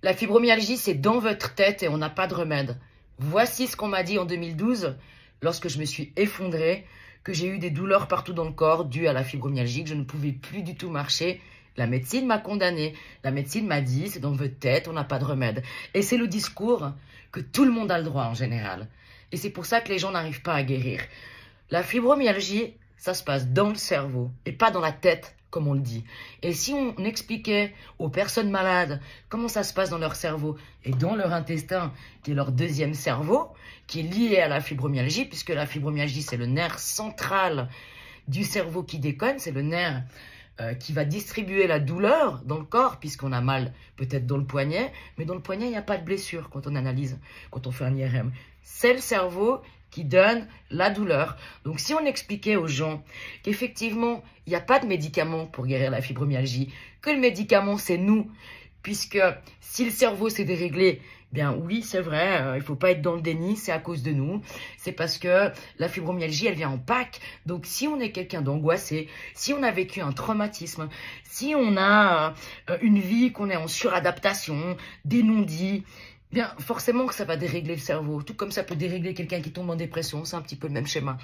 La fibromyalgie, c'est dans votre tête et on n'a pas de remède. Voici ce qu'on m'a dit en 2012, lorsque je me suis effondrée, que j'ai eu des douleurs partout dans le corps dues à la fibromyalgie, que je ne pouvais plus du tout marcher. La médecine m'a condamnée. La médecine m'a dit, c'est dans votre tête, on n'a pas de remède. Et c'est le discours que tout le monde a le droit en général. Et c'est pour ça que les gens n'arrivent pas à guérir. La fibromyalgie, ça se passe dans le cerveau et pas dans la tête, comme on le dit. Et si on expliquait aux personnes malades comment ça se passe dans leur cerveau et dans leur intestin, qui est leur deuxième cerveau, qui est lié à la fibromyalgie, puisque la fibromyalgie, c'est le nerf central du cerveau qui déconne, c'est le nerf qui va distribuer la douleur dans le corps, puisqu'on a mal peut-être dans le poignet, mais dans le poignet, il n'y a pas de blessure quand on analyse, quand on fait un IRM. C'est le cerveau qui donne la douleur. Donc, si on expliquait aux gens qu'effectivement, il n'y a pas de médicament pour guérir la fibromyalgie, que le médicament, c'est nous, puisque si le cerveau s'est déréglé, bien oui, c'est vrai, il ne faut pas être dans le déni, c'est à cause de nous. C'est parce que la fibromyalgie, elle vient en pack. Donc, si on est quelqu'un d'angoissé, si on a vécu un traumatisme, si on a une vie qu'on est en suradaptation, des non-dits, bien, forcément que ça va dérégler le cerveau, tout comme ça peut dérégler quelqu'un qui tombe en dépression, c'est un petit peu le même schéma.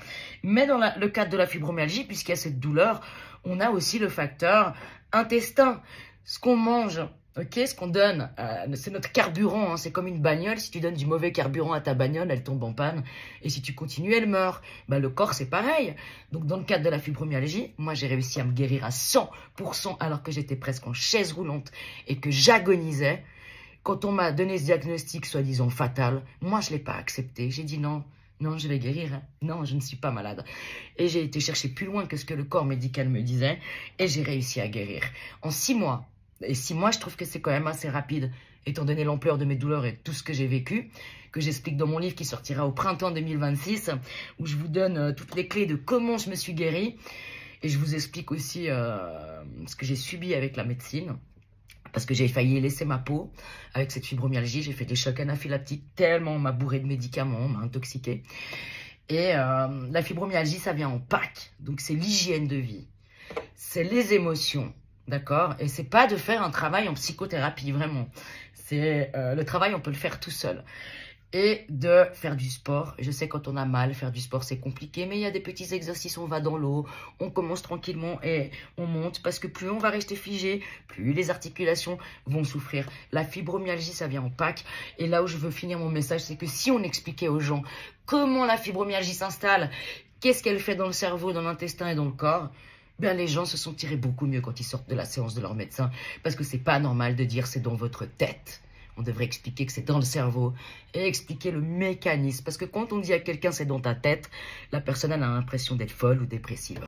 Mais dans le cadre de la fibromyalgie, puisqu'il y a cette douleur, on a aussi le facteur intestin. Ce qu'on mange, okay, ce qu'on donne, c'est notre carburant, hein, c'est comme une bagnole, si tu donnes du mauvais carburant à ta bagnole, elle tombe en panne, et si tu continues, elle meurt. Ben, le corps, c'est pareil. Donc, dans le cadre de la fibromyalgie, moi, j'ai réussi à me guérir à 100% alors que j'étais presque en chaise roulante et que j'agonisais. Quand on m'a donné ce diagnostic soi-disant fatal, moi, je ne l'ai pas accepté. J'ai dit non, non, je vais guérir. Non, je ne suis pas malade. Et j'ai été chercher plus loin que ce que le corps médical me disait. Et j'ai réussi à guérir. En 6 mois. Et 6 mois, je trouve que c'est quand même assez rapide, étant donné l'ampleur de mes douleurs et tout ce que j'ai vécu, que j'explique dans mon livre qui sortira au printemps 2026, où je vous donne toutes les clés de comment je me suis guérie. Et je vous explique aussi ce que j'ai subi avec la médecine. Parce que j'ai failli laisser ma peau avec cette fibromyalgie. J'ai fait des chocs anaphylactiques tellement on m'a bourré de médicaments, on m'a intoxiqué. Et la fibromyalgie, ça vient en pack. Donc, c'est l'hygiène de vie. C'est les émotions, d'accord? Et c'est pas de faire un travail en psychothérapie, vraiment. C'est le travail, on peut le faire tout seul. Et de faire du sport. Je sais quand on a mal, faire du sport c'est compliqué, mais il y a des petits exercices, on va dans l'eau, on commence tranquillement et on monte, parce que plus on va rester figé, plus les articulations vont souffrir. La fibromyalgie, ça vient en pack. Et là où je veux finir mon message, c'est que si on expliquait aux gens comment la fibromyalgie s'installe, qu'est-ce qu'elle fait dans le cerveau, dans l'intestin et dans le corps, ben les gens se sentiraient beaucoup mieux quand ils sortent de la séance de leur médecin, parce que c'est pas normal de dire c'est dans votre tête. On devrait expliquer que c'est dans le cerveau et expliquer le mécanisme. Parce que quand on dit à quelqu'un c'est dans ta tête, la personne elle a l'impression d'être folle ou dépressive.